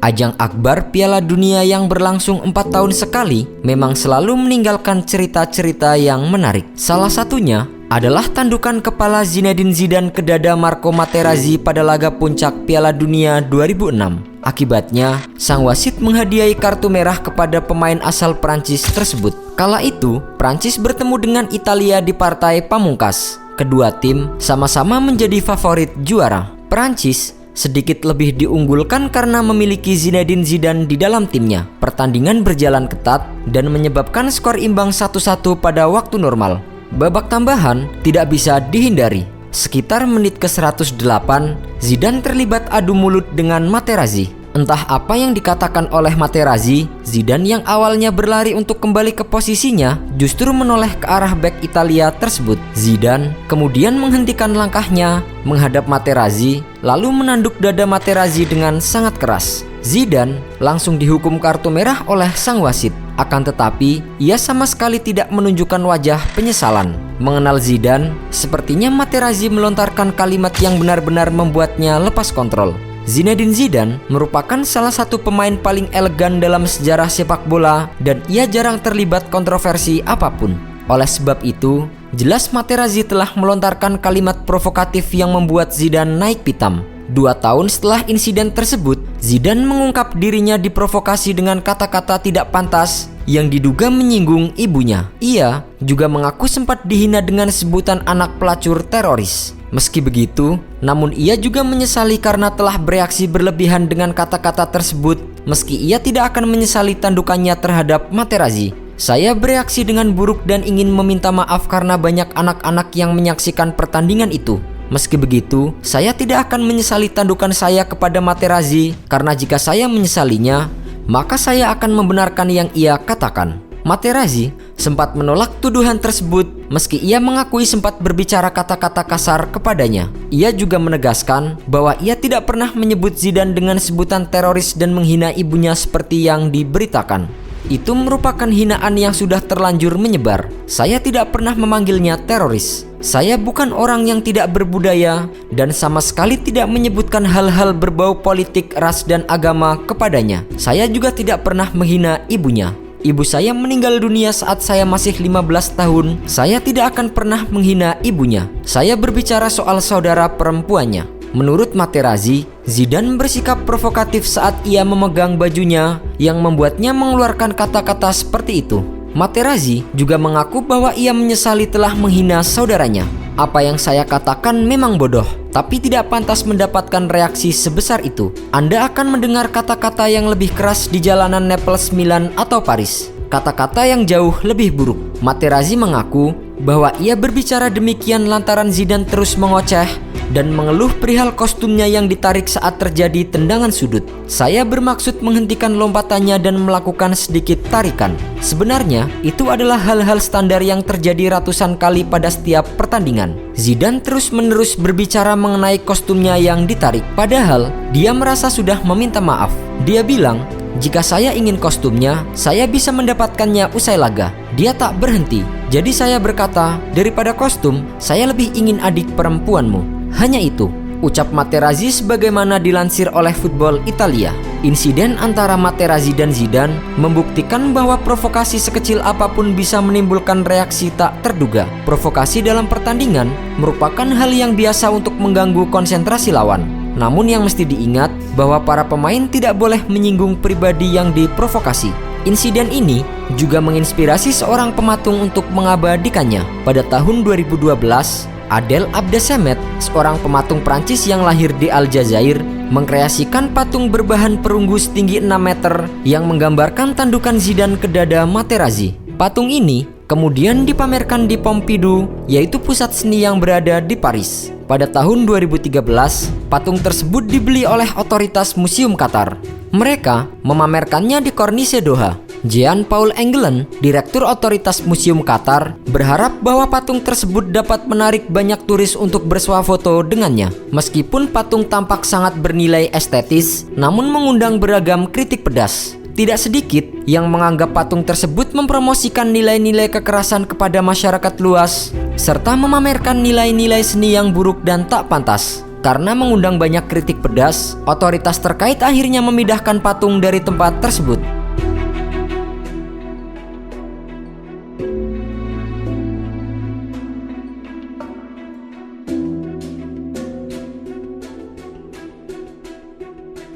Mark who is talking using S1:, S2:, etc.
S1: Ajang akbar Piala Dunia yang berlangsung 4 tahun sekali memang selalu meninggalkan cerita-cerita yang menarik. Salah satunya adalah tandukan kepala Zinedine Zidane ke dada Marco Materazzi pada laga puncak Piala Dunia 2006. Akibatnya, sang wasit menghadiahi kartu merah kepada pemain asal Prancis tersebut. Kala itu, Prancis bertemu dengan Italia di partai pamungkas. Kedua tim sama-sama menjadi favorit juara. Prancis sedikit lebih diunggulkan karena memiliki Zinedine Zidane di dalam timnya. Pertandingan berjalan ketat dan menyebabkan skor imbang 1-1 pada waktu normal. Babak tambahan tidak bisa dihindari. Sekitar menit ke-108, Zidane terlibat adu mulut dengan Materazzi. Entah apa yang dikatakan oleh Materazzi, Zidane yang awalnya berlari untuk kembali ke posisinya justru menoleh ke arah bek Italia tersebut. Zidane kemudian menghentikan langkahnya menghadap Materazzi, lalu menanduk dada Materazzi dengan sangat keras. Zidane langsung dihukum kartu merah oleh sang wasit. Akan tetapi, ia sama sekali tidak menunjukkan wajah penyesalan. Mengenal Zidane, sepertinya Materazzi melontarkan kalimat yang benar-benar membuatnya lepas kontrol. Zinedine Zidane merupakan salah satu pemain paling elegan dalam sejarah sepak bola dan ia jarang terlibat kontroversi apapun. Oleh sebab itu, jelas Materazzi telah melontarkan kalimat provokatif yang membuat Zidane naik pitam. 2 tahun setelah insiden tersebut, Zidane mengungkap dirinya diprovokasi dengan kata-kata tidak pantas yang diduga menyinggung ibunya. Ia juga mengaku sempat dihina dengan sebutan anak pelacur teroris. Meski begitu, namun ia juga menyesali karena telah bereaksi berlebihan dengan kata-kata tersebut. Meski ia tidak akan menyesali tandukannya terhadap Materazzi. Saya bereaksi dengan buruk dan ingin meminta maaf karena banyak anak-anak yang menyaksikan pertandingan itu. Meski begitu, saya tidak akan menyesali tandukan saya kepada Materazzi karena jika saya menyesalinya, maka saya akan membenarkan yang ia katakan. Materazzi sempat menolak tuduhan tersebut meski ia mengakui sempat berbicara kata-kata kasar kepadanya. Ia juga menegaskan bahwa ia tidak pernah menyebut Zidane dengan sebutan teroris dan menghina ibunya seperti yang diberitakan. Itu merupakan hinaan yang sudah terlanjur menyebar. Saya tidak pernah memanggilnya teroris. Saya bukan orang yang tidak berbudaya dan sama sekali tidak menyebutkan hal-hal berbau politik, ras, dan agama kepadanya. Saya juga tidak pernah menghina ibunya. Ibu saya meninggal dunia saat saya masih 15 tahun. Saya tidak akan pernah menghina ibunya. Saya berbicara soal saudara perempuannya. Menurut Materazzi, Zidane bersikap provokatif saat ia memegang bajunya yang membuatnya mengeluarkan kata-kata seperti itu. Materazzi juga mengaku bahwa ia menyesali telah menghina saudaranya. Apa yang saya katakan memang bodoh, tapi tidak pantas mendapatkan reaksi sebesar itu. Anda akan mendengar kata-kata yang lebih keras di jalanan Naples, Milan, atau Paris. Kata-kata yang jauh lebih buruk. Materazzi mengaku bahwa ia berbicara demikian lantaran Zidane terus mengoceh dan mengeluh perihal kostumnya yang ditarik saat terjadi tendangan sudut. Saya bermaksud menghentikan lompatannya dan melakukan sedikit tarikan. Sebenarnya, itu adalah hal-hal standar yang terjadi ratusan kali pada setiap pertandingan. Zidane terus-menerus berbicara mengenai kostumnya yang ditarik. Padahal, dia merasa sudah meminta maaf. Dia bilang, jika saya ingin kostumnya, saya bisa mendapatkannya usai laga. Dia tak berhenti. Jadi saya berkata, daripada kostum, saya lebih ingin adik perempuanmu. Hanya itu, ucap Materazzi sebagaimana dilansir oleh Football Italia. Insiden antara Materazzi dan Zidane membuktikan bahwa provokasi sekecil apapun bisa menimbulkan reaksi tak terduga. Provokasi dalam pertandingan merupakan hal yang biasa untuk mengganggu konsentrasi lawan. Namun yang mesti diingat bahwa para pemain tidak boleh menyinggung pribadi yang diprovokasi. Insiden ini juga menginspirasi seorang pematung untuk mengabadikannya. Pada tahun 2012, Adel Abdesemet, seorang pematung Prancis yang lahir di Aljazair, mengkreasikan patung berbahan perunggu setinggi 6 meter yang menggambarkan tandukan Zidane ke dada Materazzi. Patung ini kemudian dipamerkan di Pompidou, yaitu pusat seni yang berada di Paris. Pada tahun 2013, patung tersebut dibeli oleh otoritas Museum Qatar. Mereka memamerkannya di Corniche Doha. Jean-Paul Engelen, Direktur Otoritas Museum Qatar, berharap bahwa patung tersebut dapat menarik banyak turis untuk bersuah foto dengannya. Meskipun patung tampak sangat bernilai estetis, namun mengundang beragam kritik pedas. Tidak sedikit yang menganggap patung tersebut mempromosikan nilai-nilai kekerasan kepada masyarakat luas, serta memamerkan nilai-nilai seni yang buruk dan tak pantas. Karena mengundang banyak kritik pedas, otoritas terkait akhirnya memindahkan patung dari tempat tersebut.